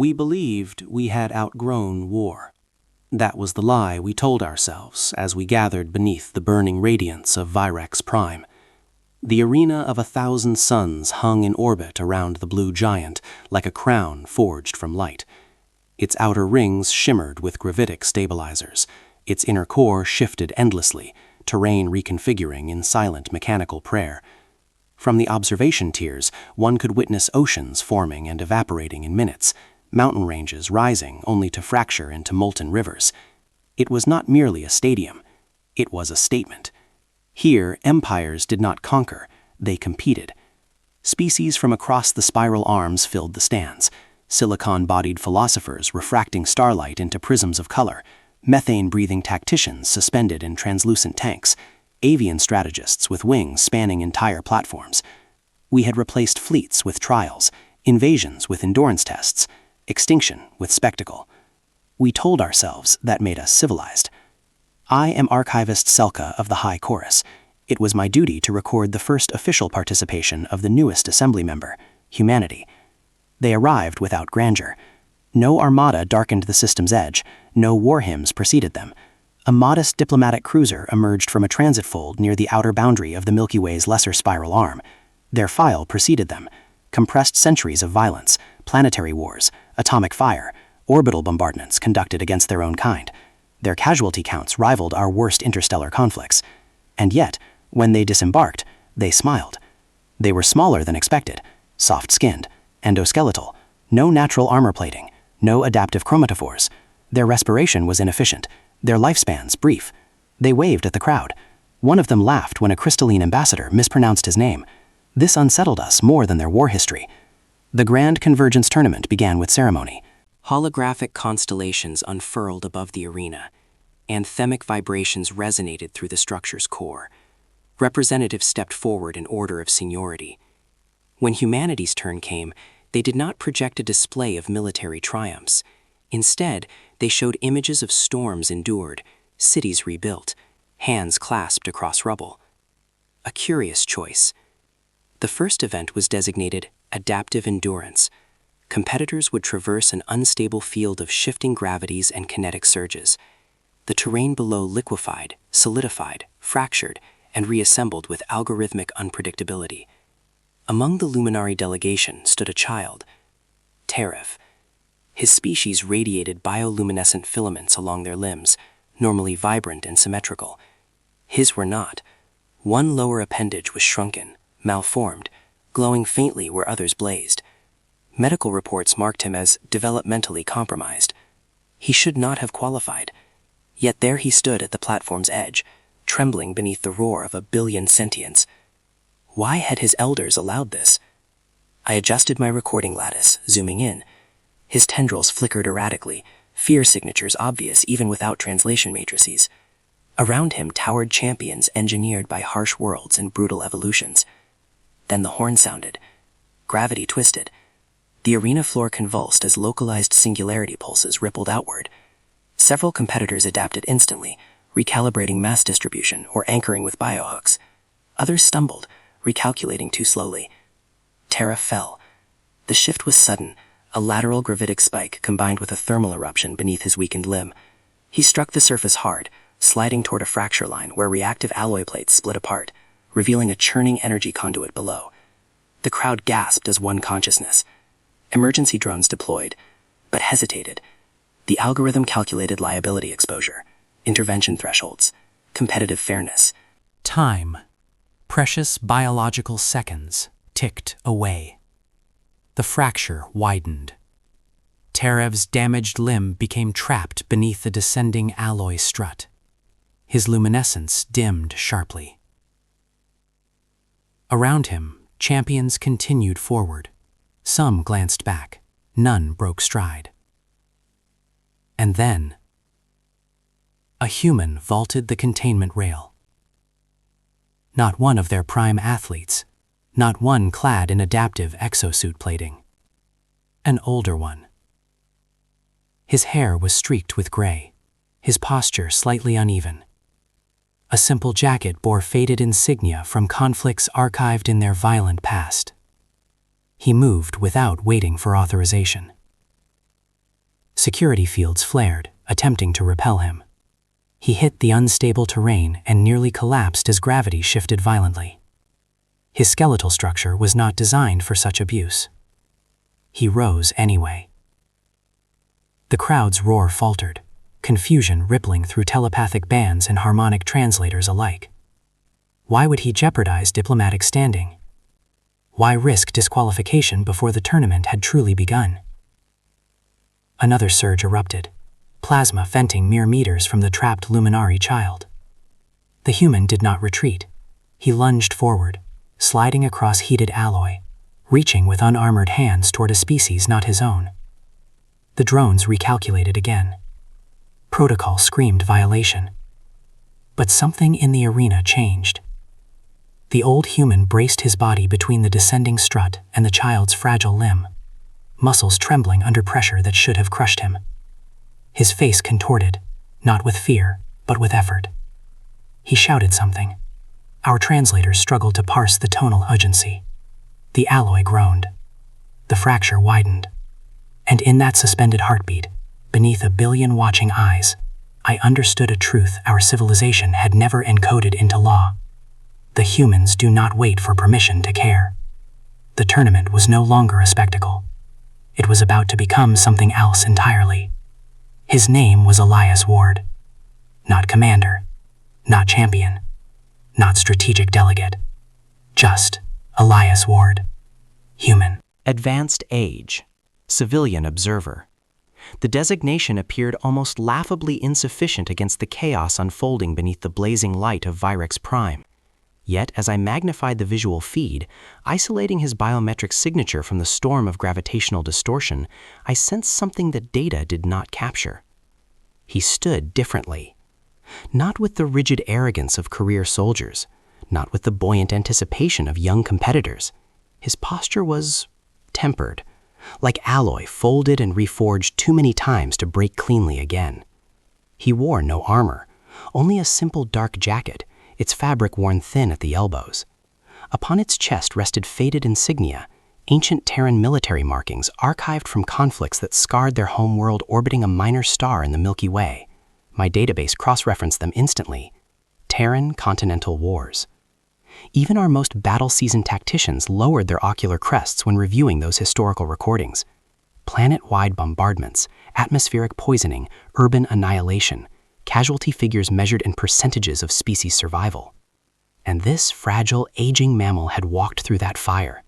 We believed we had outgrown war. That was the lie we told ourselves as we gathered beneath the burning radiance of Virex Prime. The arena of 1,000 suns hung in orbit around the blue giant like a crown forged from light. Its outer rings shimmered with gravitic stabilizers. Its inner core shifted endlessly, terrain reconfiguring in silent mechanical prayer. From the observation tiers, one could witness oceans forming and evaporating in minutes, mountain ranges rising only to fracture into molten rivers. It was not merely a stadium. It was a statement. Here, empires did not conquer, they competed. Species from across the spiral arms filled the stands, silicon-bodied philosophers refracting starlight into prisms of color, methane-breathing tacticians suspended in translucent tanks, avian strategists with wings spanning entire platforms. We had replaced fleets with trials, invasions with endurance tests, extinction with spectacle. We told ourselves that made us civilized. I am Archivist Selka of the High Chorus. It was my duty to record the first official participation of the newest assembly member, humanity. They arrived without grandeur. No armada darkened the system's edge, no war hymns preceded them. A modest diplomatic cruiser emerged from a transit fold near the outer boundary of the Milky Way's lesser spiral arm. Their file preceded them, compressed centuries of violence, planetary wars, atomic fire, orbital bombardments conducted against their own kind. Their casualty counts rivaled our worst interstellar conflicts. And yet, when they disembarked, they smiled. They were smaller than expected, soft-skinned, endoskeletal, no natural armor plating, no adaptive chromatophores. Their respiration was inefficient, their lifespans brief. They waved at the crowd. One of them laughed when a crystalline ambassador mispronounced his name. This unsettled us more than their war history. The Grand Convergence Tournament began with ceremony. Holographic constellations unfurled above the arena. Anthemic vibrations resonated through the structure's core. Representatives stepped forward in order of seniority. When humanity's turn came, they did not project a display of military triumphs. Instead, they showed images of storms endured, cities rebuilt, hands clasped across rubble. A curious choice. The first event was designated Adaptive Endurance. Competitors would traverse an unstable field of shifting gravities and kinetic surges. The terrain below liquefied, solidified, fractured, and reassembled with algorithmic unpredictability. Among the luminary delegation stood a child, Teref. His species radiated bioluminescent filaments along their limbs, normally vibrant and symmetrical. His were not. One lower appendage was shrunken, malformed, glowing faintly where others blazed. Medical reports marked him as developmentally compromised. He should not have qualified. Yet there he stood at the platform's edge, trembling beneath the roar of 1 billion sentients. Why had his elders allowed this? I adjusted my recording lattice, zooming in. His tendrils flickered erratically, fear signatures obvious even without translation matrices. Around him towered champions engineered by harsh worlds and brutal evolutions. Then the horn sounded. Gravity twisted. The arena floor convulsed as localized singularity pulses rippled outward. Several competitors adapted instantly, recalibrating mass distribution or anchoring with biohooks. Others stumbled, recalculating too slowly. Terra fell. The shift was sudden, a lateral gravitic spike combined with a thermal eruption beneath his weakened limb. He struck the surface hard, sliding toward a fracture line where reactive alloy plates split apart, revealing a churning energy conduit below. The crowd gasped as one consciousness. Emergency drones deployed, but hesitated. The algorithm calculated liability exposure, intervention thresholds, competitive fairness. Time, precious biological seconds, ticked away. The fracture widened. Terev's damaged limb became trapped beneath the descending alloy strut. His luminescence dimmed sharply. Around him, champions continued forward. Some glanced back. None broke stride. And then, a human vaulted the containment rail. Not one of their prime athletes, not one clad in adaptive exosuit plating. An older one. His hair was streaked with gray, his posture slightly uneven. A simple jacket bore faded insignia from conflicts archived in their violent past. He moved without waiting for authorization. Security fields flared, attempting to repel him. He hit the unstable terrain and nearly collapsed as gravity shifted violently. His skeletal structure was not designed for such abuse. He rose anyway. The crowd's roar faltered, confusion rippling through telepathic bands and harmonic translators alike. Why would he jeopardize diplomatic standing? Why risk disqualification before the tournament had truly begun? Another surge erupted, plasma venting mere meters from the trapped Luminari child. The human did not retreat. He lunged forward, sliding across heated alloy, reaching with unarmored hands toward a species not his own. The drones recalculated again. Protocol screamed violation. But something in the arena changed. The old human braced his body between the descending strut and the child's fragile limb, muscles trembling under pressure that should have crushed him. His face contorted, not with fear, but with effort. He shouted something. Our translators struggled to parse the tonal urgency. The alloy groaned. The fracture widened. And in that suspended heartbeat, beneath 1 billion watching eyes, I understood a truth our civilization had never encoded into law. The humans do not wait for permission to care. The tournament was no longer a spectacle. It was about to become something else entirely. His name was Elias Ward. Not commander, not champion, not strategic delegate. Just Elias Ward. Human. Advanced age. Civilian observer. The designation appeared almost laughably insufficient against the chaos unfolding beneath the blazing light of Virex Prime. Yet, as I magnified the visual feed, isolating his biometric signature from the storm of gravitational distortion, I sensed something that data did not capture. He stood differently. Not with the rigid arrogance of career soldiers, not with the buoyant anticipation of young competitors. His posture was tempered, like alloy folded and reforged too many times to break cleanly again. He wore no armor, only a simple dark jacket, its fabric worn thin at the elbows. Upon its chest rested faded insignia, ancient Terran military markings archived from conflicts that scarred their homeworld orbiting a minor star in the Milky Way. My database cross-referenced them instantly. Terran Continental Wars. Even our most battle-seasoned tacticians lowered their ocular crests when reviewing those historical recordings. Planet-wide bombardments, atmospheric poisoning, urban annihilation, casualty figures measured in percentages of species survival. And this fragile, aging mammal had walked through that fire.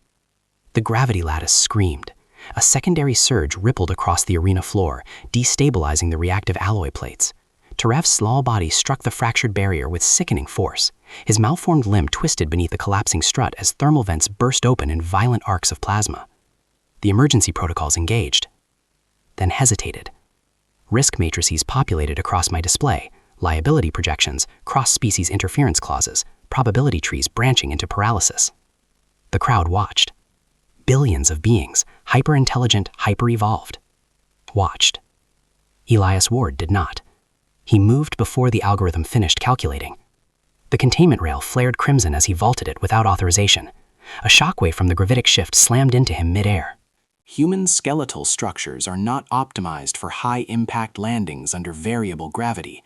The gravity lattice screamed. A secondary surge rippled across the arena floor, destabilizing the reactive alloy plates. Tarev's small body struck the fractured barrier with sickening force. His malformed limb twisted beneath the collapsing strut as thermal vents burst open in violent arcs of plasma. The emergency protocols engaged, then hesitated. Risk matrices populated across my display, liability projections, cross-species interference clauses, probability trees branching into paralysis. The crowd watched. Billions of beings, hyper-intelligent, hyper-evolved, watched. Elias Ward did not. He moved before the algorithm finished calculating. The containment rail flared crimson as he vaulted it without authorization. A shockwave from the gravitic shift slammed into him mid-air. Human skeletal structures are not optimized for high-impact landings under variable gravity.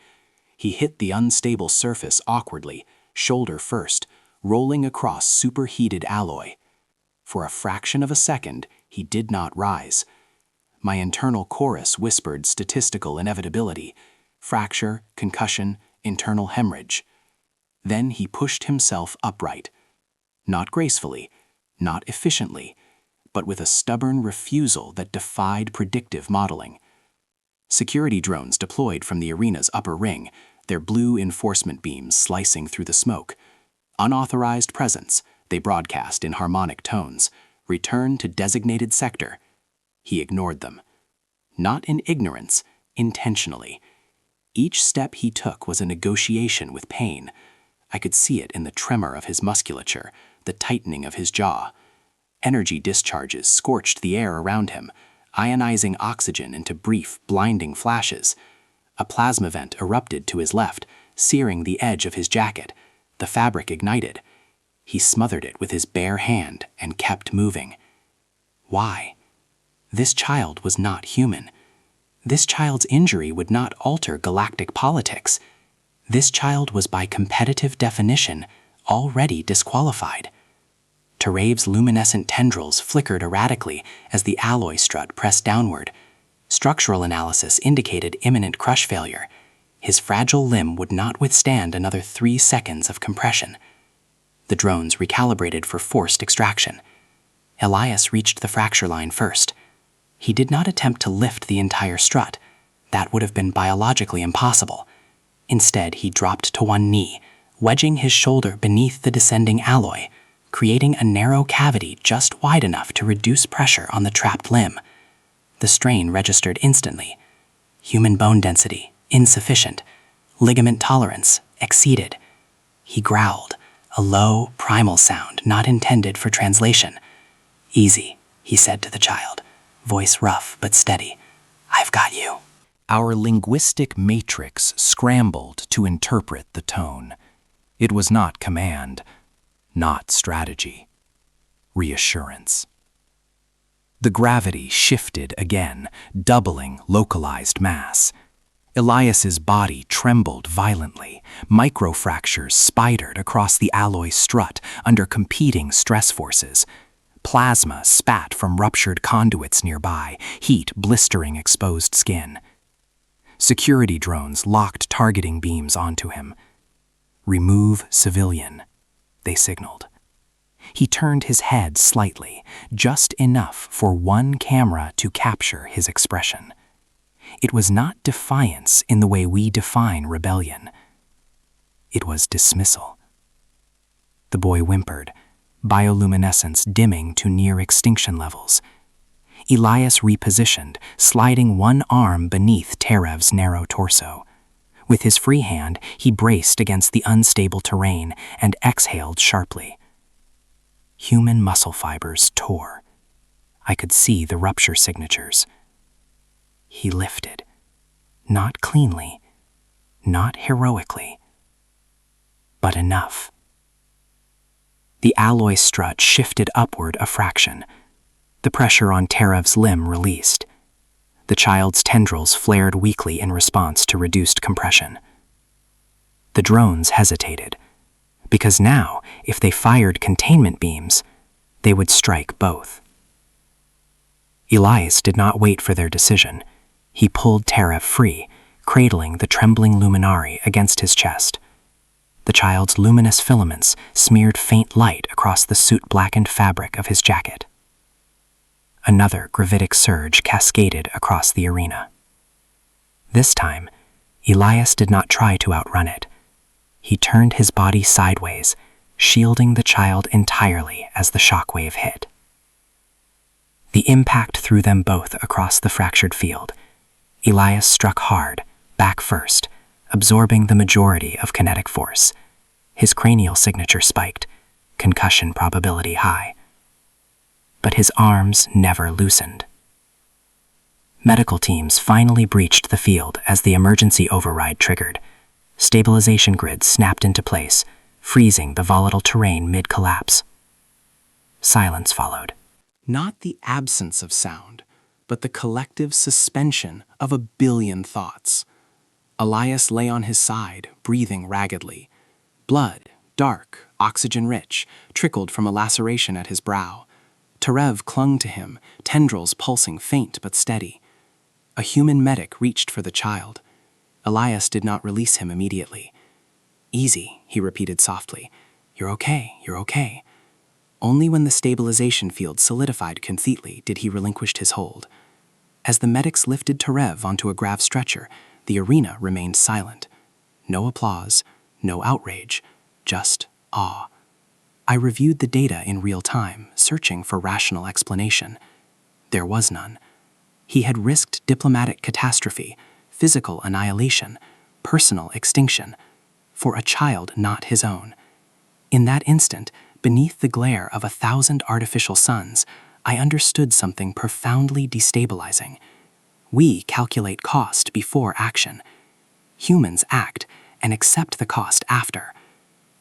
He hit the unstable surface awkwardly, shoulder first, rolling across superheated alloy. For a fraction of a second, he did not rise. My internal chorus whispered statistical inevitability, fracture, concussion, internal hemorrhage. Then he pushed himself upright. Not gracefully, not efficiently, but with a stubborn refusal that defied predictive modeling. Security drones deployed from the arena's upper ring, their blue enforcement beams slicing through the smoke. Unauthorized presence, they broadcast in harmonic tones. Return to designated sector. He ignored them. Not in ignorance, intentionally. Each step he took was a negotiation with pain. I could see it in the tremor of his musculature, the tightening of his jaw. Energy discharges scorched the air around him, ionizing oxygen into brief, blinding flashes. A plasma vent erupted to his left, searing the edge of his jacket. The fabric ignited. He smothered it with his bare hand and kept moving. Why? This child was not human. This child's injury would not alter galactic politics. This child was by competitive definition already disqualified. Terev's luminescent tendrils flickered erratically as the alloy strut pressed downward. Structural analysis indicated imminent crush failure. His fragile limb would not withstand another 3 seconds of compression. The drones recalibrated for forced extraction. Elias reached the fracture line first. He did not attempt to lift the entire strut. That would have been biologically impossible. Instead, he dropped to one knee, wedging his shoulder beneath the descending alloy, creating a narrow cavity just wide enough to reduce pressure on the trapped limb. The strain registered instantly. Human bone density, insufficient. Ligament tolerance, exceeded. He growled, a low, primal sound not intended for translation. "Easy," he said to the child, voice rough but steady. "I've got you." Our linguistic matrix scrambled to interpret the tone. It was not command, not strategy. Reassurance. The gravity shifted again, doubling localized mass. Elias's body trembled violently. Microfractures spidered across the alloy strut under competing stress forces. Plasma spat from ruptured conduits nearby, heat blistering exposed skin. Security drones locked targeting beams onto him. "Remove civilian," they signaled. He turned his head slightly, just enough for one camera to capture his expression. It was not defiance in the way we define rebellion. It was dismissal. The boy whimpered, bioluminescence dimming to near extinction levels. Elias repositioned, sliding one arm beneath Terev's narrow torso. With his free hand, he braced against the unstable terrain and exhaled sharply. Human muscle fibers tore. I could see the rupture signatures. He lifted. Not cleanly, not heroically, but enough. The alloy strut shifted upward a fraction. The pressure on Terev's limb released. The child's tendrils flared weakly in response to reduced compression. The drones hesitated, because now, if they fired containment beams, they would strike both. Elias did not wait for their decision. He pulled Terev free, cradling the trembling luminari against his chest. The child's luminous filaments smeared faint light across the soot-blackened fabric of his jacket. Another gravitic surge cascaded across the arena. This time, Elias did not try to outrun it. He turned his body sideways, shielding the child entirely as the shockwave hit. The impact threw them both across the fractured field. Elias struck hard, back first, absorbing the majority of kinetic force. His cranial signature spiked, concussion probability high. But his arms never loosened. Medical teams finally breached the field as the emergency override triggered. Stabilization grids snapped into place, freezing the volatile terrain mid-collapse. Silence followed. Not the absence of sound, but the collective suspension of a billion thoughts. Elias lay on his side, breathing raggedly. Blood, dark, oxygen-rich, trickled from a laceration at his brow. Terev clung to him, tendrils pulsing faint but steady. A human medic reached for the child. Elias did not release him immediately. "Easy," he repeated softly. "You're okay, you're okay." Only when the stabilization field solidified completely did he relinquish his hold. As the medics lifted Terev onto a grav stretcher, the arena remained silent. No applause, no outrage, just awe. I reviewed the data in real time, searching for rational explanation. There was none. He had risked diplomatic catastrophe, physical annihilation, personal extinction, for a child not his own. In that instant, beneath the glare of 1,000 artificial suns, I understood something profoundly destabilizing. We calculate cost before action. Humans act and accept the cost after.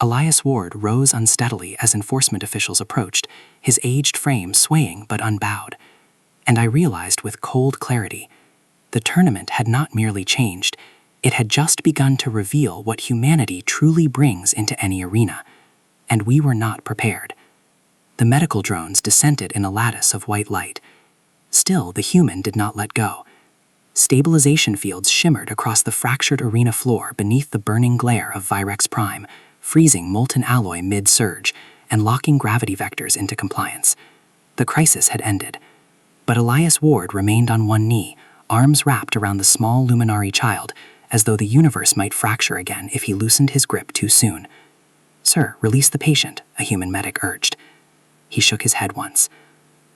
Elias Ward rose unsteadily as enforcement officials approached, his aged frame swaying but unbowed. And I realized with cold clarity, The tournament had not merely changed, it had just begun to reveal what humanity truly brings into any arena, and we were not prepared. The medical drones descended in a lattice of white light. Still, the human did not let go. Stabilization fields shimmered across the fractured arena floor beneath the burning glare of Virex Prime, freezing molten alloy mid-surge and locking gravity vectors into compliance. The crisis had ended, but Elias Ward remained on one knee, arms wrapped around the small Luminari child, as though the universe might fracture again if he loosened his grip too soon. "Sir, release the patient," a human medic urged. He shook his head once.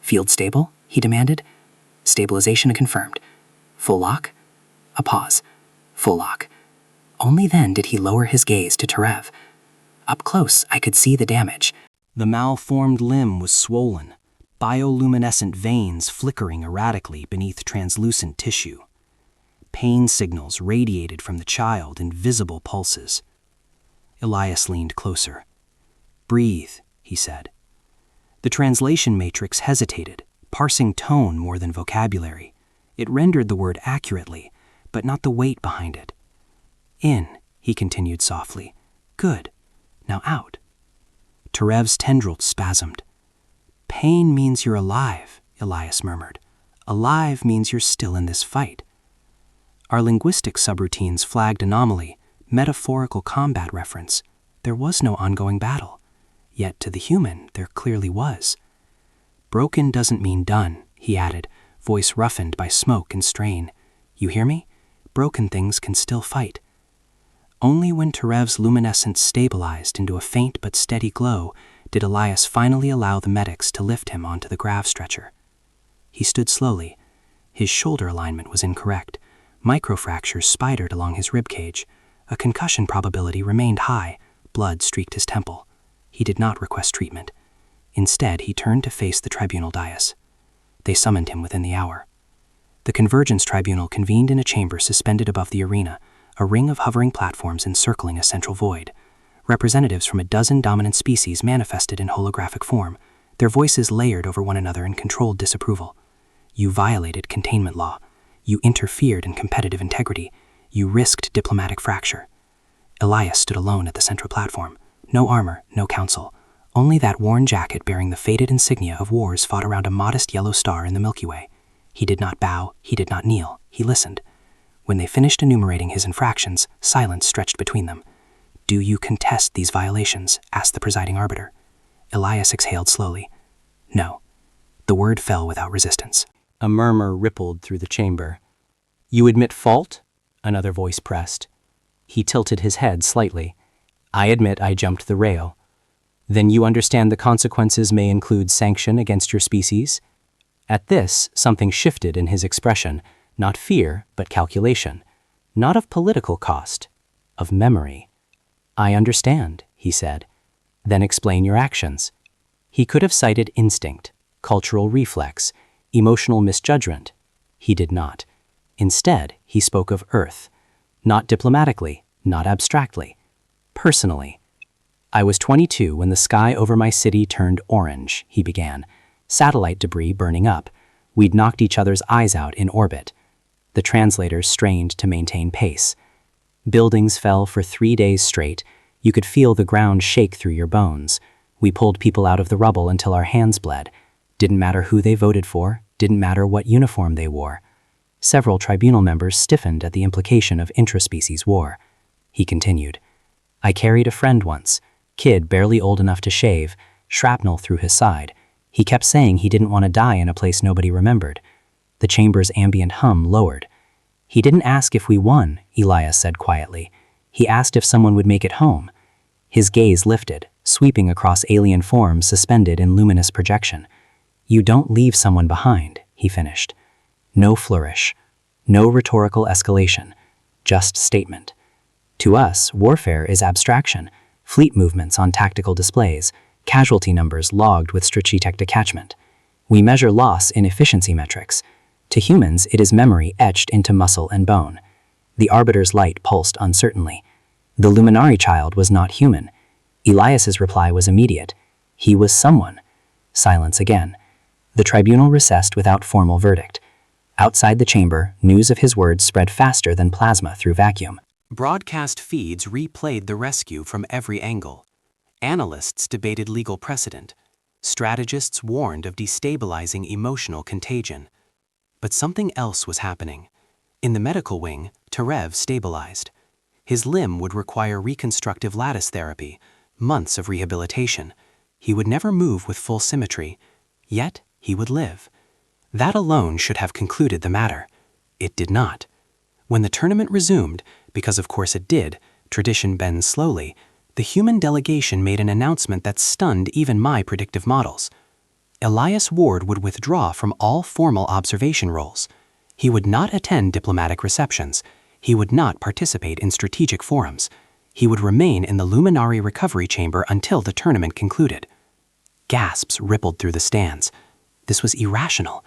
"Field stable?" he demanded. "Stabilization confirmed." "Full lock?" A pause. "Full lock." Only then did he lower his gaze to Terev. Up close, I could see the damage. The malformed limb was swollen, bioluminescent veins flickering erratically beneath translucent tissue. Pain signals radiated from the child in visible pulses. Elias leaned closer. "Breathe," he said. The translation matrix hesitated, parsing tone more than vocabulary. It rendered the word accurately, but not the weight behind it. "In," he continued softly. "Good. Now out." Terev's tendrils spasmed. "Pain means you're alive," Elias murmured. "Alive means you're still in this fight." Our linguistic subroutines flagged anomaly, metaphorical combat reference. There was no ongoing battle. Yet to the human, there clearly was. "Broken doesn't mean done," he added, voice roughened by smoke and strain. "You hear me? Broken things can still fight." Only when Terev's luminescence stabilized into a faint but steady glow did Elias finally allow the medics to lift him onto the grav stretcher. He stood slowly. His shoulder alignment was incorrect. Microfractures spidered along his ribcage. A concussion probability remained high. Blood streaked his temple. He did not request treatment. Instead, he turned to face the tribunal dais. They summoned him within the hour. The Convergence Tribunal convened in a chamber suspended above the arena, a ring of hovering platforms encircling a central void. Representatives from a dozen dominant species manifested in holographic form, their voices layered over one another in controlled disapproval. "You violated containment law. You interfered in competitive integrity. You risked diplomatic fracture." Elias stood alone at the central platform. No armor, no counsel. Only that worn jacket bearing the faded insignia of wars fought around a modest yellow star in the Milky Way. He did not bow, he did not kneel, he listened. When they finished enumerating his infractions, silence stretched between them. "Do you contest these violations?" asked the presiding arbiter. Elias exhaled slowly. "No." The word fell without resistance. A murmur rippled through the chamber. "You admit fault?" Another voice pressed. He tilted his head slightly. "I admit I jumped the rail." "Then you understand the consequences may include sanction against your species?" At this, something shifted in his expression, not fear, but calculation. Not of political cost, of memory. "I understand," he said. "Then explain your actions." He could have cited instinct, cultural reflex, emotional misjudgment. He did not. Instead, he spoke of Earth. Not diplomatically, not abstractly. Personally. "I was 22 when the sky over my city turned orange," he began. "Satellite debris burning up. We'd knocked each other's eyes out in orbit." The translators strained to maintain pace. "Buildings fell for 3 days straight. You could feel the ground shake through your bones. We pulled people out of the rubble until our hands bled. Didn't matter who they voted for, didn't matter what uniform they wore." Several tribunal members stiffened at the implication of intraspecies war. He continued. "I carried a friend once, kid barely old enough to shave, shrapnel through his side. He kept saying he didn't want to die in a place nobody remembered." The chamber's ambient hum lowered. "He didn't ask if we won," Elias said quietly. "He asked if someone would make it home." His gaze lifted, sweeping across alien forms suspended in luminous projection. "You don't leave someone behind," he finished. No flourish, no rhetorical escalation, just statement. To us, warfare is abstraction, fleet movements on tactical displays, casualty numbers logged with strategic detachment. We measure loss in efficiency metrics. To humans, it is memory etched into muscle and bone. The arbiter's light pulsed uncertainly. The Luminari child was not human. Elias's reply was immediate. He was someone. Silence again. The tribunal recessed without formal verdict. Outside the chamber, news of his words spread faster than plasma through vacuum. Broadcast feeds replayed the rescue from every angle. Analysts debated legal precedent. Strategists warned of destabilizing emotional contagion. But something else was happening. In the medical wing, Tarev stabilized. His limb would require reconstructive lattice therapy, months of rehabilitation. He would never move with full symmetry, yet he would live. That alone should have concluded the matter. It did not. When the tournament resumed, because of course it did, tradition bends slowly, the human delegation made an announcement that stunned even my predictive models. Elias Ward would withdraw from all formal observation roles. He would not attend diplomatic receptions. He would not participate in strategic forums. He would remain in the Luminari recovery chamber until the tournament concluded. Gasps rippled through the stands. This was irrational.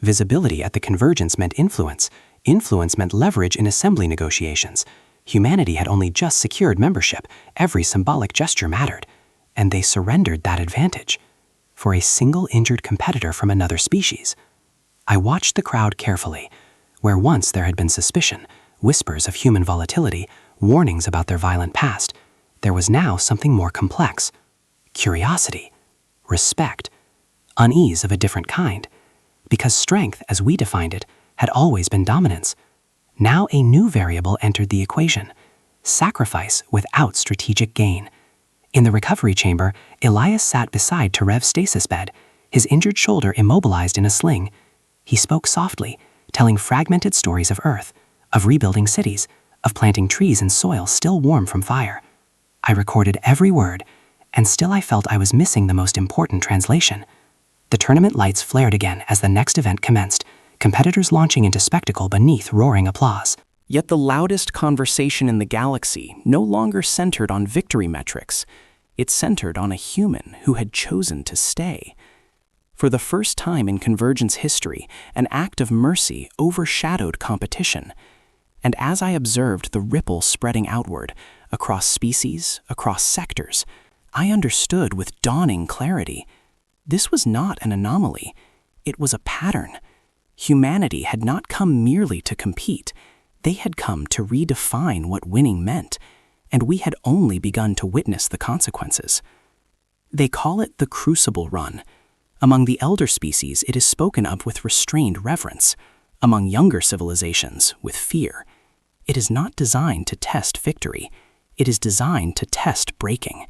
Visibility at the convergence meant influence. Influence meant leverage in assembly negotiations. Humanity had only just secured membership. Every symbolic gesture mattered. And they surrendered that advantage for a single injured competitor from another species. I watched the crowd carefully. Where once there had been suspicion, whispers of human volatility, warnings about their violent past, there was now something more complex. Curiosity, respect, unease of a different kind. Because strength, as we defined it, had always been dominance. Now a new variable entered the equation: sacrifice without strategic gain. In the recovery chamber, Elias sat beside Tarev's stasis bed, his injured shoulder immobilized in a sling. He spoke softly, telling fragmented stories of Earth, of rebuilding cities, of planting trees in soil still warm from fire. I recorded every word, and still I felt I was missing the most important translation. The tournament lights flared again as the next event commenced, competitors launching into spectacle beneath roaring applause. Yet the loudest conversation in the galaxy no longer centered on victory metrics. It centered on a human who had chosen to stay. For the first time in Convergence history, an act of mercy overshadowed competition. And as I observed the ripple spreading outward, across species, across sectors, I understood with dawning clarity. This was not an anomaly. It was a pattern. Humanity had not come merely to compete. They had come to redefine what winning meant, and we had only begun to witness the consequences. They call it the Crucible Run. Among the elder species, it is spoken of with restrained reverence. Among younger civilizations, with fear. It is not designed to test victory. It is designed to test breaking.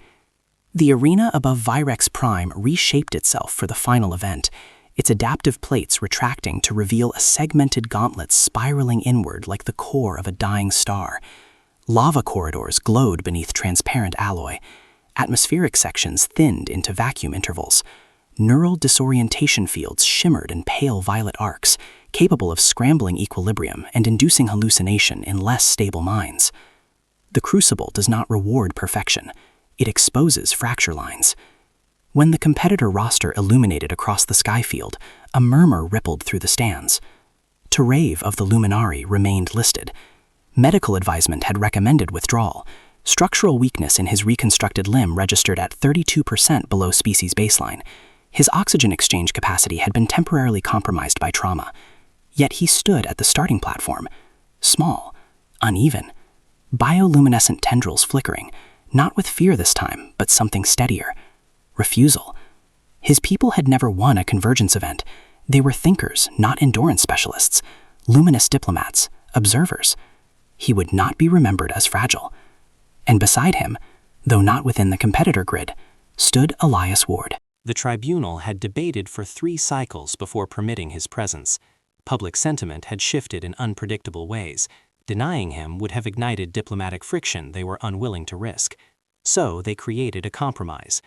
The arena above Virex Prime reshaped itself for the final event, its adaptive plates retracting to reveal a segmented gauntlet spiraling inward like the core of a dying star. Lava corridors glowed beneath transparent alloy. Atmospheric sections thinned into vacuum intervals. Neural disorientation fields shimmered in pale violet arcs, capable of scrambling equilibrium and inducing hallucination in less stable minds. The Crucible does not reward perfection. It exposes fracture lines. When the competitor roster illuminated across the sky field, a murmur rippled through the stands. Tarev of the Luminari remained listed. Medical advisement had recommended withdrawal. Structural weakness in his reconstructed limb registered at 32% below species baseline. His oxygen exchange capacity had been temporarily compromised by trauma. Yet he stood at the starting platform, small, uneven, bioluminescent tendrils flickering, not with fear this time, but something steadier. Refusal. His people had never won a convergence event. They were thinkers, not endurance specialists, luminous diplomats, observers. He would not be remembered as fragile. And beside him, though not within the competitor grid, stood Elias Ward. The tribunal had debated for 3 cycles before permitting his presence. Public sentiment had shifted in unpredictable ways. Denying him would have ignited diplomatic friction they were unwilling to risk. So they created a compromise.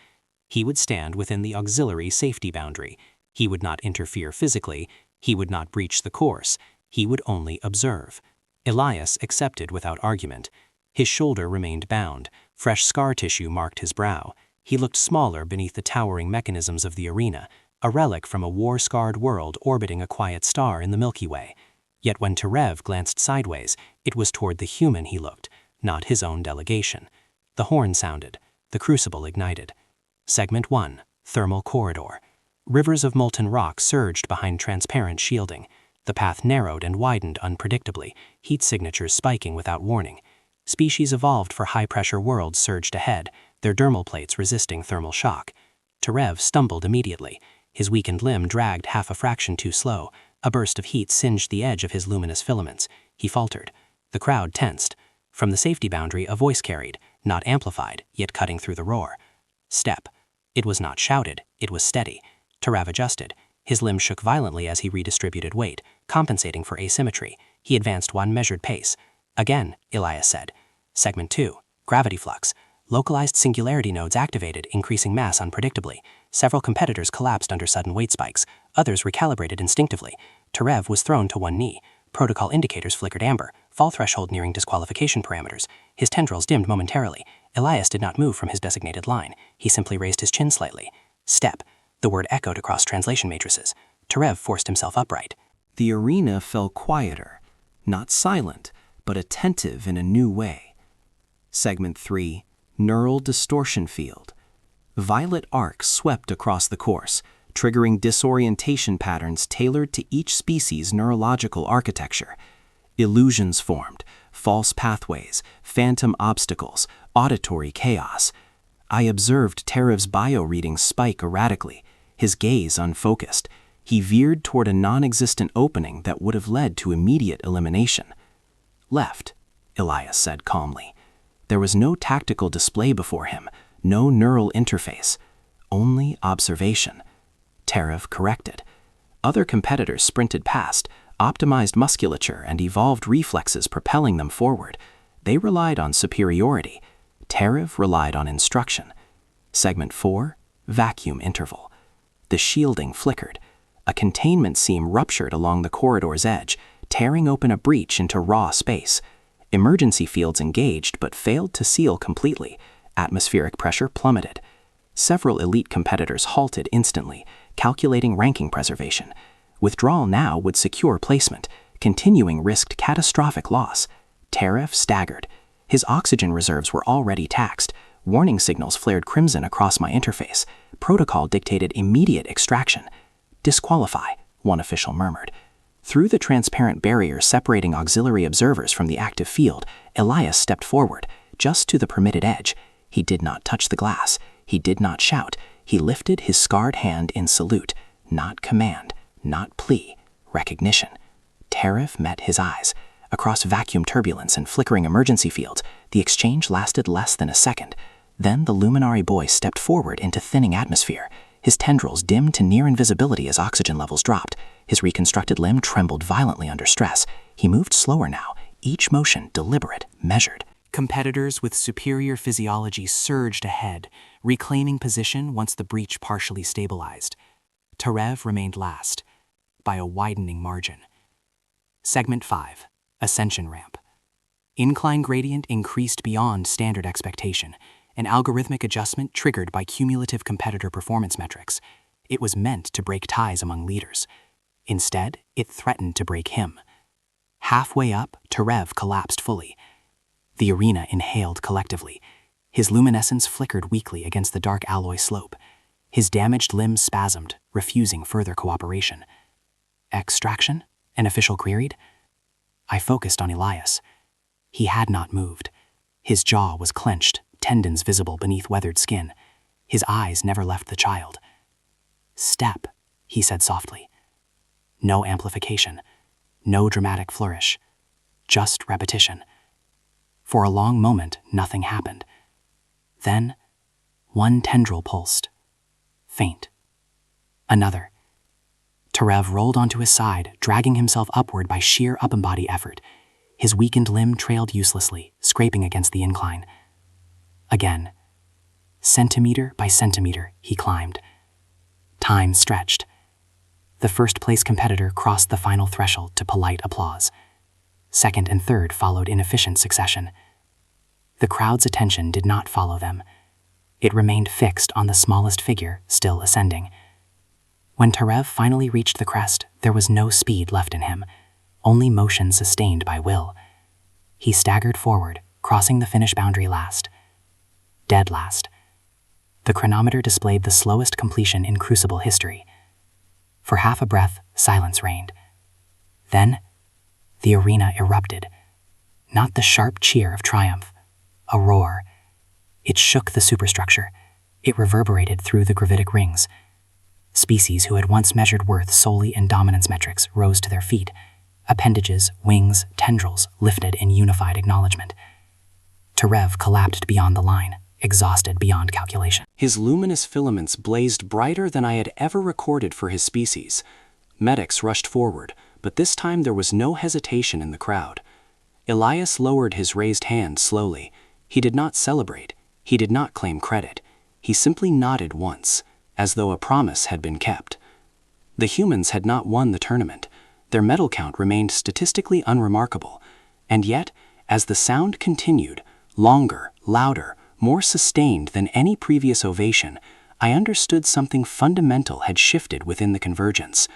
He would stand within the auxiliary safety boundary. He would not interfere physically. He would not breach the course. He would only observe. Elias accepted without argument. His shoulder remained bound. Fresh scar tissue marked his brow. He looked smaller beneath the towering mechanisms of the arena, a relic from a war-scarred world orbiting a quiet star in the Milky Way. Yet when Tarev glanced sideways, it was toward the human he looked, not his own delegation. The horn sounded. The crucible ignited. Segment 1, Thermal Corridor. Rivers of molten rock surged behind transparent shielding. The path narrowed and widened unpredictably, heat signatures spiking without warning. Species evolved for high-pressure worlds surged ahead, their dermal plates resisting thermal shock. Terev stumbled immediately. His weakened limb dragged half a fraction too slow. A burst of heat singed the edge of his luminous filaments. He faltered. The crowd tensed. From the safety boundary, a voice carried, not amplified, yet cutting through the roar. Step. It was not shouted, it was steady. Terev adjusted. His limb shook violently as he redistributed weight, compensating for asymmetry. He advanced one measured pace. Again, Elias said. Segment 2. Gravity flux. Localized singularity nodes activated, increasing mass unpredictably. Several competitors collapsed under sudden weight spikes. Others recalibrated instinctively. Terev was thrown to one knee. Protocol indicators flickered amber, fall threshold nearing disqualification parameters. His tendrils dimmed momentarily. Elias did not move from his designated line. He simply raised his chin slightly. Step. The word echoed across translation matrices. Terev forced himself upright. The arena fell quieter, not silent, but attentive in a new way. Segment 3. Neural distortion field. Violet arcs swept across the course, triggering disorientation patterns tailored to each species' neurological architecture. Illusions formed, false pathways, phantom obstacles, auditory chaos. I observed Terev's bio-readings spike erratically, his gaze unfocused. He veered toward a non-existent opening that would have led to immediate elimination. Left, Elias said calmly. There was no tactical display before him, no neural interface, only observation. Terev corrected. Other competitors sprinted past, optimized musculature and evolved reflexes propelling them forward. They relied on superiority. Terev relied on instruction. Segment 4. Vacuum interval. The shielding flickered. A containment seam ruptured along the corridor's edge, tearing open a breach into raw space. Emergency fields engaged but failed to seal completely. Atmospheric pressure plummeted. Several elite competitors halted instantly, calculating ranking preservation. Withdrawal now would secure placement. Continuing risked catastrophic loss. Terev staggered. His oxygen reserves were already taxed. Warning signals flared crimson across my interface. Protocol dictated immediate extraction. Disqualify, one official murmured. Through the transparent barrier separating auxiliary observers from the active field, Elias stepped forward, just to the permitted edge. He did not touch the glass. He did not shout. He lifted his scarred hand in salute. Not command, not plea, recognition. Terev met his eyes. Across vacuum turbulence and flickering emergency fields, the exchange lasted less than a second. Then the luminary boy stepped forward into thinning atmosphere. His tendrils dimmed to near invisibility as oxygen levels dropped. His reconstructed limb trembled violently under stress. He moved slower now, each motion deliberate, measured. Competitors with superior physiology surged ahead, reclaiming position once the breach partially stabilized. Terev remained last, by a widening margin. Segment 5. Ascension ramp. Incline gradient increased beyond standard expectation, an algorithmic adjustment triggered by cumulative competitor performance metrics. It was meant to break ties among leaders. Instead, it threatened to break him. Halfway up, Terev collapsed fully. The arena inhaled collectively. His luminescence flickered weakly against the dark alloy slope. His damaged limbs spasmed, refusing further cooperation. Extraction? An official queried. I focused on Elias. He had not moved. His jaw was clenched, tendons visible beneath weathered skin. His eyes never left the child. Step, he said softly. No amplification, no dramatic flourish, just repetition. For a long moment, nothing happened. Then, one tendril pulsed. Faint. Another. Terev rolled onto his side, dragging himself upward by sheer upper-body effort. His weakened limb trailed uselessly, scraping against the incline. Again. Centimeter by centimeter, he climbed. Time stretched. The first-place competitor crossed the final threshold to polite applause. Second and third followed in efficient succession. The crowd's attention did not follow them. It remained fixed on the smallest figure, still ascending. When Terev finally reached the crest, there was no speed left in him, only motion sustained by will. He staggered forward, crossing the finish boundary last. Dead last. The chronometer displayed the slowest completion in Crucible history. For half a breath, silence reigned. Then, the arena erupted. Not the sharp cheer of triumph, a roar. It shook the superstructure. It reverberated through the gravitic rings. Species who had once measured worth solely in dominance metrics rose to their feet. Appendages, wings, tendrils lifted in unified acknowledgement. Terev collapsed beyond the line, exhausted beyond calculation. His luminous filaments blazed brighter than I had ever recorded for his species. Medics rushed forward, but this time there was no hesitation in the crowd. Elias lowered his raised hand slowly. He did not celebrate. He did not claim credit. He simply nodded once, as though a promise had been kept. The humans had not won the tournament. Their medal count remained statistically unremarkable, and yet, as the sound continued, longer, louder, more sustained than any previous ovation, I understood something fundamental had shifted within the convergence.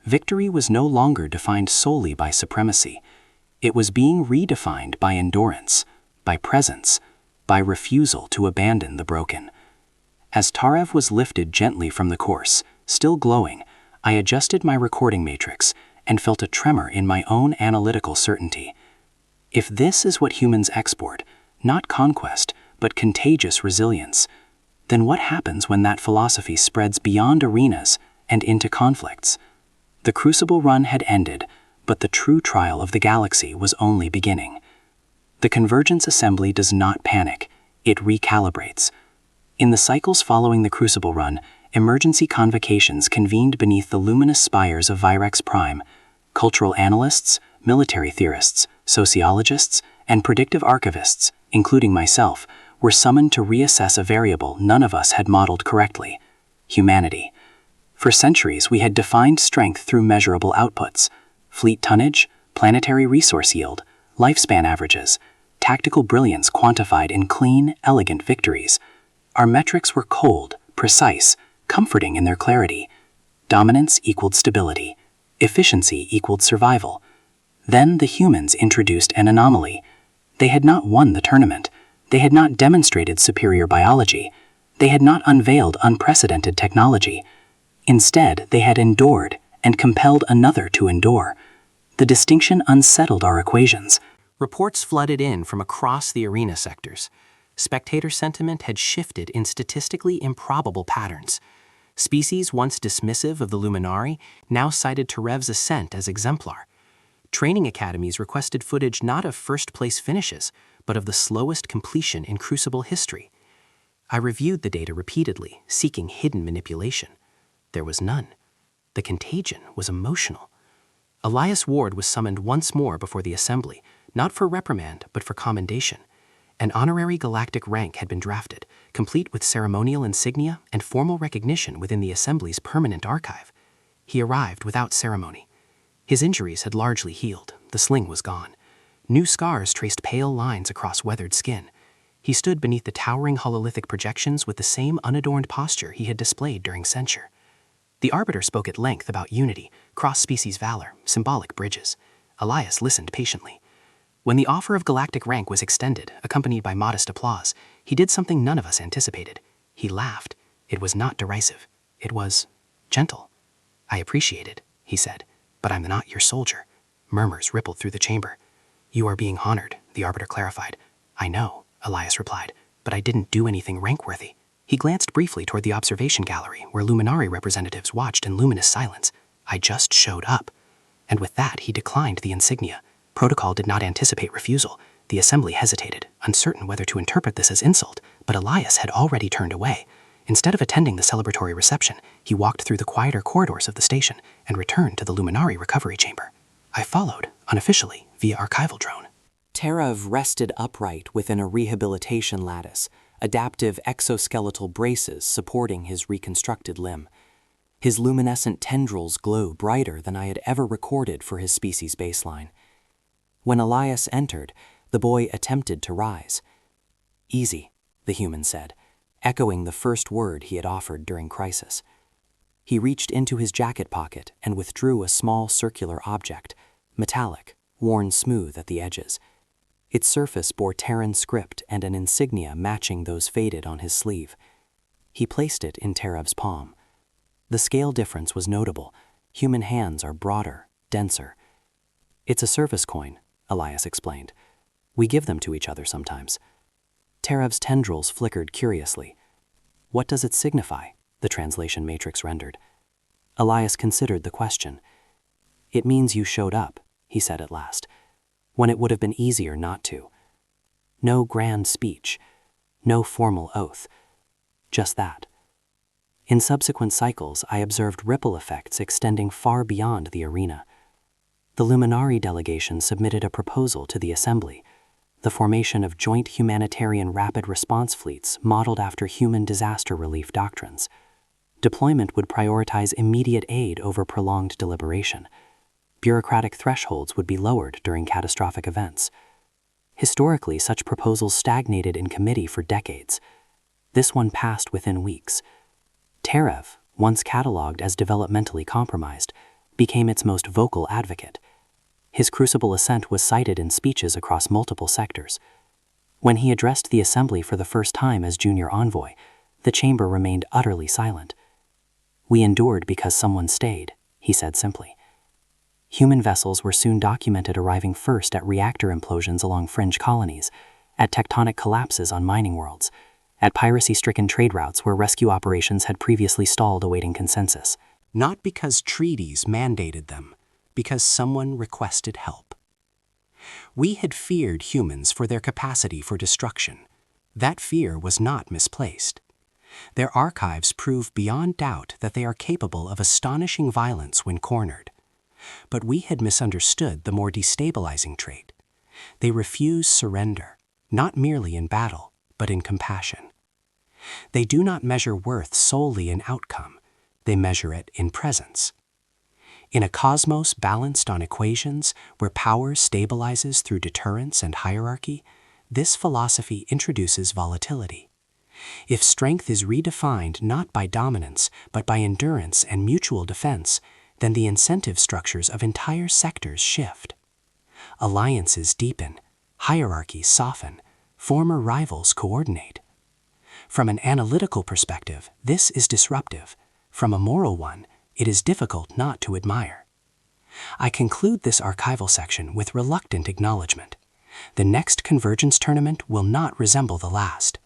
Victory was no longer defined solely by supremacy. It was being redefined by endurance, by presence, by refusal to abandon the broken. As Tarev was lifted gently from the course, still glowing, I adjusted my recording matrix and felt a tremor in my own analytical certainty. If this is what humans export, not conquest, but contagious resilience, then what happens when that philosophy spreads beyond arenas and into conflicts? The Crucible run had ended, but the true trial of the galaxy was only beginning. The Convergence Assembly does not panic, it recalibrates. In the cycles following the Crucible run, emergency convocations convened beneath the luminous spires of Virex Prime. Cultural analysts, military theorists, sociologists, and predictive archivists, including myself, were summoned to reassess a variable none of us had modeled correctly: humanity. For centuries, we had defined strength through measurable outputs: fleet tonnage, planetary resource yield, lifespan averages, tactical brilliance quantified in clean, elegant victories. Our metrics were cold, precise, comforting in their clarity. Dominance equaled stability. Efficiency equaled survival. Then the humans introduced an anomaly. They had not won the tournament. They had not demonstrated superior biology. They had not unveiled unprecedented technology. Instead, they had endured and compelled another to endure. The distinction unsettled our equations. Reports flooded in from across the arena sectors. Spectator sentiment had shifted in statistically improbable patterns. Species once dismissive of the Luminari now cited Terev's ascent as exemplar. Training academies requested footage not of first-place finishes, but of the slowest completion in Crucible history. I reviewed the data repeatedly, seeking hidden manipulation. There was none. The contagion was emotional. Elias Ward was summoned once more before the assembly, not for reprimand, but for commendation. An honorary galactic rank had been drafted, complete with ceremonial insignia and formal recognition within the Assembly's permanent archive. He arrived without ceremony. His injuries had largely healed. The sling was gone. New scars traced pale lines across weathered skin. He stood beneath the towering hololithic projections with the same unadorned posture he had displayed during censure. The Arbiter spoke at length about unity, cross-species valor, symbolic bridges. Elias listened patiently. When the offer of galactic rank was extended, accompanied by modest applause, he did something none of us anticipated. He laughed. It was not derisive. It was gentle. "I appreciate it," he said, "but I'm not your soldier." Murmurs rippled through the chamber. "You are being honored," the Arbiter clarified. "I know," Elias replied, "but I didn't do anything rank-worthy." He glanced briefly toward the observation gallery, where Luminari representatives watched in luminous silence. "I just showed up." And with that, he declined the insignia. Protocol did not anticipate refusal. The assembly hesitated, uncertain whether to interpret this as insult, but Elias had already turned away. Instead of attending the celebratory reception, he walked through the quieter corridors of the station and returned to the Luminari recovery chamber. I followed, unofficially, via archival drone. Terev rested upright within a rehabilitation lattice, adaptive exoskeletal braces supporting his reconstructed limb. His luminescent tendrils glowed brighter than I had ever recorded for his species baseline. When Elias entered, the boy attempted to rise. "Easy," the human said, echoing the first word he had offered during crisis. He reached into his jacket pocket and withdrew a small circular object, metallic, worn smooth at the edges. Its surface bore Terran script and an insignia matching those faded on his sleeve. He placed it in Terev's palm. The scale difference was notable. Human hands are broader, denser. It's a service coin, Elias explained. We give them to each other sometimes. Terev's tendrils flickered curiously. What does it signify? The translation matrix rendered. Elias considered the question. It means you showed up, he said at last, when it would have been easier not to. No grand speech, no formal oath, just that. In subsequent cycles, I observed ripple effects extending far beyond the arena. The Luminari delegation submitted a proposal to the Assembly, the formation of joint humanitarian rapid response fleets modeled after human disaster relief doctrines. Deployment would prioritize immediate aid over prolonged deliberation. Bureaucratic thresholds would be lowered during catastrophic events. Historically, such proposals stagnated in committee for decades. This one passed within weeks. Terev, once catalogued as developmentally compromised, became its most vocal advocate. His crucible ascent was cited in speeches across multiple sectors. When he addressed the Assembly for the first time as junior envoy, the chamber remained utterly silent. We endured because someone stayed, he said simply. Human vessels were soon documented arriving first at reactor implosions along fringe colonies, at tectonic collapses on mining worlds, at piracy-stricken trade routes where rescue operations had previously stalled awaiting consensus. Not because treaties mandated them, because someone requested help. We had feared humans for their capacity for destruction. That fear was not misplaced. Their archives prove beyond doubt that they are capable of astonishing violence when cornered. But we had misunderstood the more destabilizing trait. They refuse surrender, not merely in battle, but in compassion. They do not measure worth solely in outcome, they measure it in presence. In a cosmos balanced on equations, where power stabilizes through deterrence and hierarchy, this philosophy introduces volatility. If strength is redefined not by dominance, but by endurance and mutual defense, then the incentive structures of entire sectors shift. Alliances deepen, hierarchies soften, former rivals coordinate. From an analytical perspective, this is disruptive. From a moral one, it is difficult not to admire. I conclude this archival section with reluctant acknowledgement. The next Convergence tournament will not resemble the last.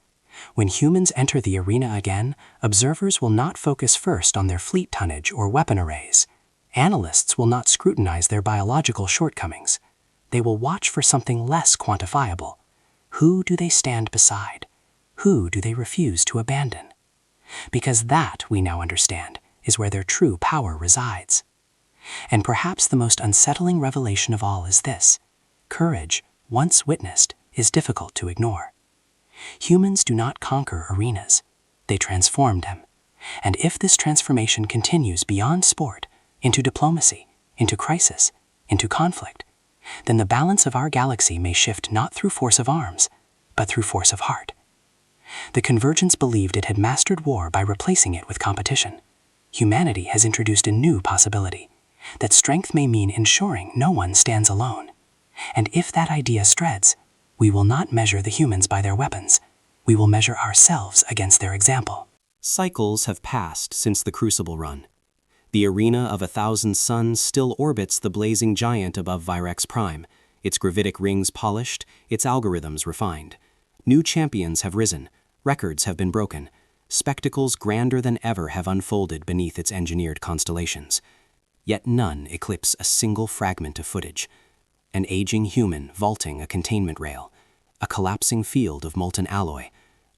When humans enter the arena again, observers will not focus first on their fleet tonnage or weapon arrays. Analysts will not scrutinize their biological shortcomings. They will watch for something less quantifiable. Who do they stand beside? Who do they refuse to abandon? Because that, we now understand, is where their true power resides. And perhaps the most unsettling revelation of all is this: courage, once witnessed, is difficult to ignore. Humans do not conquer arenas, they transform them. And if this transformation continues beyond sport, into diplomacy, into crisis, into conflict, then the balance of our galaxy may shift not through force of arms, but through force of heart. The Convergence believed it had mastered war by replacing it with competition. Humanity has introduced a new possibility, that strength may mean ensuring no one stands alone. And if that idea spreads, we will not measure the humans by their weapons. We will measure ourselves against their example. Cycles have passed since the Crucible run. The arena of 1,000 suns still orbits the blazing giant above Virex Prime, its gravitic rings polished, its algorithms refined. New champions have risen, records have been broken, spectacles grander than ever have unfolded beneath its engineered constellations. Yet none eclipse a single fragment of footage. An aging human vaulting a containment rail, a collapsing field of molten alloy,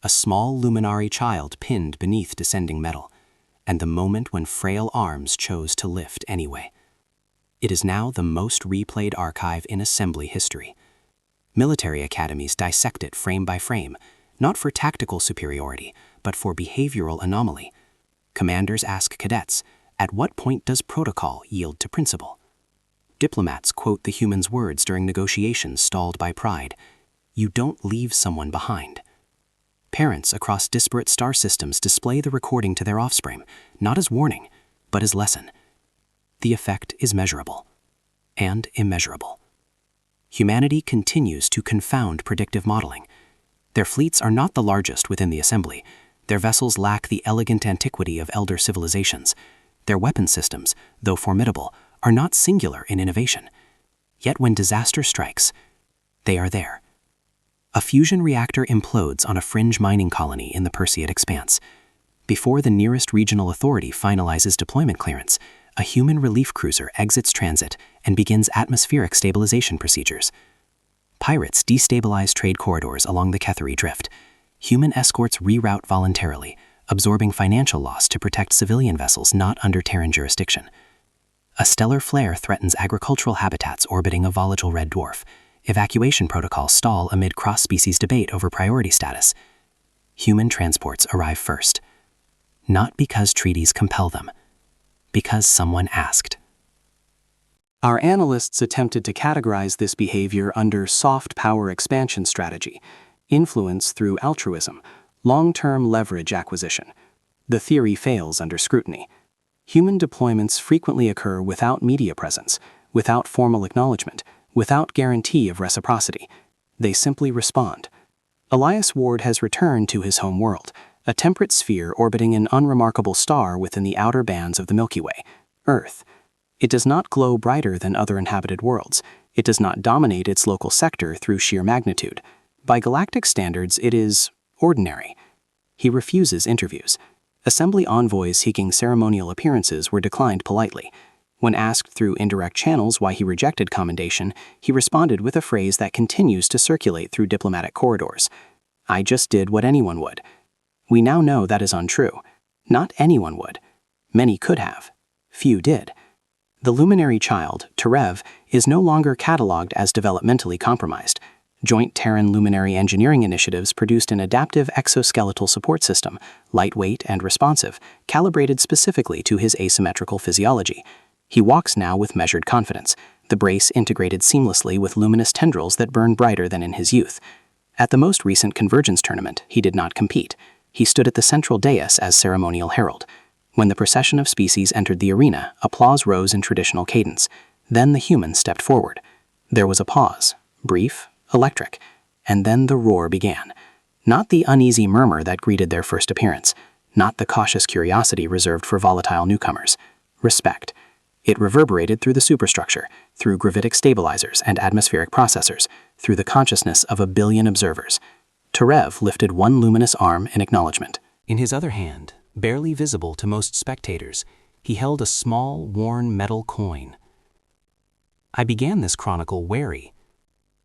a small luminary child pinned beneath descending metal, and the moment when frail arms chose to lift anyway. It is now the most replayed archive in Assembly history. Military academies dissect it frame by frame, not for tactical superiority, but for behavioral anomaly. Commanders ask cadets, at what point does protocol yield to principle? Diplomats quote the human's words during negotiations stalled by pride. You don't leave someone behind. Parents across disparate star systems display the recording to their offspring, not as warning, but as lesson. The effect is measurable and immeasurable. Humanity continues to confound predictive modeling. Their fleets are not the largest within the Assembly. Their vessels lack the elegant antiquity of elder civilizations. Their weapon systems, though formidable, are not singular in innovation. Yet when disaster strikes, they are there. A fusion reactor implodes on a fringe mining colony in the Perseid Expanse. Before the nearest regional authority finalizes deployment clearance, a human relief cruiser exits transit and begins atmospheric stabilization procedures. Pirates destabilize trade corridors along the Ketheri Drift. Human escorts reroute voluntarily, absorbing financial loss to protect civilian vessels not under Terran jurisdiction. A stellar flare threatens agricultural habitats orbiting a volatile red dwarf. Evacuation protocols stall amid cross-species debate over priority status. Human transports arrive first. Not because treaties compel them, because someone asked. Our analysts attempted to categorize this behavior under soft power expansion strategy, influence through altruism, long-term leverage acquisition. The theory fails under scrutiny. Human deployments frequently occur without media presence, without formal acknowledgement, without guarantee of reciprocity. They simply respond. Elias Ward has returned to his home world, a temperate sphere orbiting an unremarkable star within the outer bands of the Milky Way, Earth. It does not glow brighter than other inhabited worlds. It does not dominate its local sector through sheer magnitude. By galactic standards, it is ordinary. He refuses interviews. Assembly envoys seeking ceremonial appearances were declined politely. When asked through indirect channels why he rejected commendation, he responded with a phrase that continues to circulate through diplomatic corridors. "I just did what anyone would." We now know that is untrue. Not anyone would. Many could have. Few did. The luminary child, Terev, is no longer catalogued as developmentally compromised. Joint Terran luminary engineering initiatives produced an adaptive exoskeletal support system, lightweight and responsive, calibrated specifically to his asymmetrical physiology. He walks now with measured confidence, the brace integrated seamlessly with luminous tendrils that burn brighter than in his youth. At the most recent Convergence tournament, he did not compete. He stood at the central dais as ceremonial herald. When the procession of species entered the arena, applause rose in traditional cadence. Then the human stepped forward. There was a pause, brief, electric, and then the roar began. Not the uneasy murmur that greeted their first appearance, not the cautious curiosity reserved for volatile newcomers. Respect. It reverberated through the superstructure, through gravitic stabilizers and atmospheric processors, through the consciousness of 1 billion observers. Terev lifted one luminous arm in acknowledgement. In his other hand, barely visible to most spectators, he held a small, worn metal coin. I began this chronicle wary.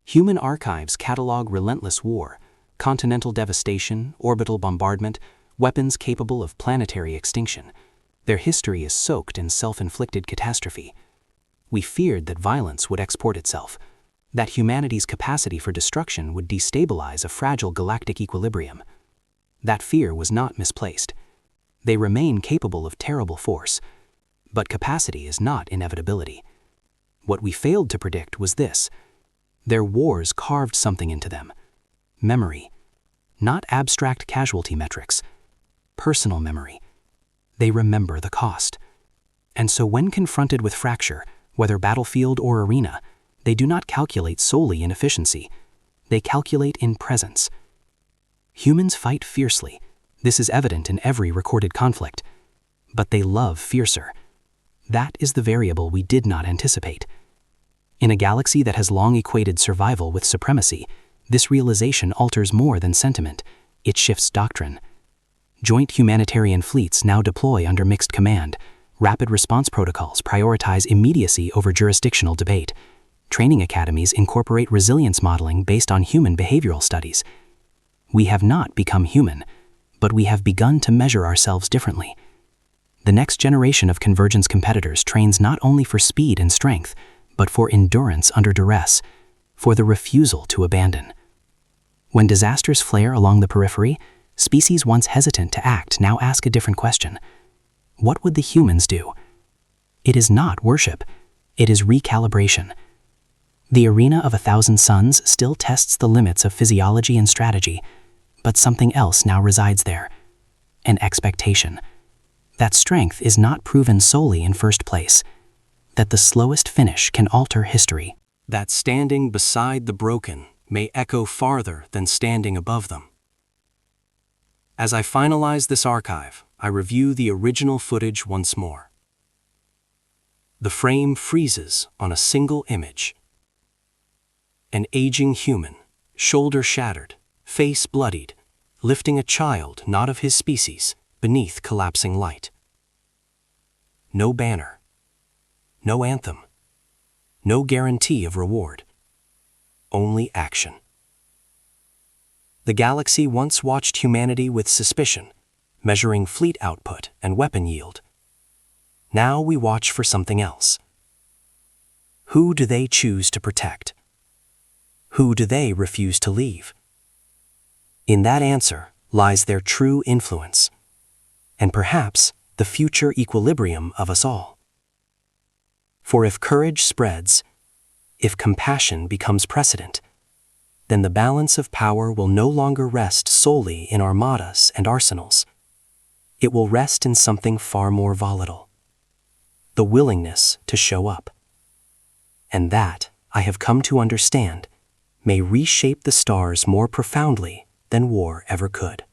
Human archives catalog relentless war, continental devastation, orbital bombardment, weapons capable of planetary extinction. Their history is soaked in self-inflicted catastrophe. We feared that violence would export itself, that humanity's capacity for destruction would destabilize a fragile galactic equilibrium. That fear was not misplaced. They remain capable of terrible force, but capacity is not inevitability. What we failed to predict was this: their wars carved something into them. Memory. Not abstract casualty metrics. Personal memory. They remember the cost. And so when confronted with fracture, whether battlefield or arena, they do not calculate solely in efficiency. They calculate in presence. Humans fight fiercely. This is evident in every recorded conflict. But they love fiercer. That is the variable we did not anticipate. In a galaxy that has long equated survival with supremacy, this realization alters more than sentiment. It shifts doctrine. Joint humanitarian fleets now deploy under mixed command. Rapid response protocols prioritize immediacy over jurisdictional debate. Training academies incorporate resilience modeling based on human behavioral studies. We have not become human, but we have begun to measure ourselves differently. The next generation of Convergence competitors trains not only for speed and strength, but for endurance under duress, for the refusal to abandon. When disasters flare along the periphery, species once hesitant to act now ask a different question. What would the humans do? It is not worship. It is recalibration. The arena of 1,000 suns still tests the limits of physiology and strategy, but something else now resides there: an expectation. That strength is not proven solely in first place, that the slowest finish can alter history. That standing beside the broken may echo farther than standing above them. As I finalize this archive, I review the original footage once more. The frame freezes on a single image, An aging human, shoulder shattered, face bloodied, lifting a child not of his species beneath collapsing light. No banner, no anthem, no guarantee of reward, only action. The galaxy once watched humanity with suspicion, measuring fleet output and weapon yield. Now we watch for something else. Who do they choose to protect? Who do they refuse to leave? In that answer lies their true influence, and perhaps the future equilibrium of us all. For if courage spreads, if compassion becomes precedent, then the balance of power will no longer rest solely in armadas and arsenals. It will rest in something far more volatile: the willingness to show up. And that, I have come to understand, may reshape the stars more profoundly than war ever could.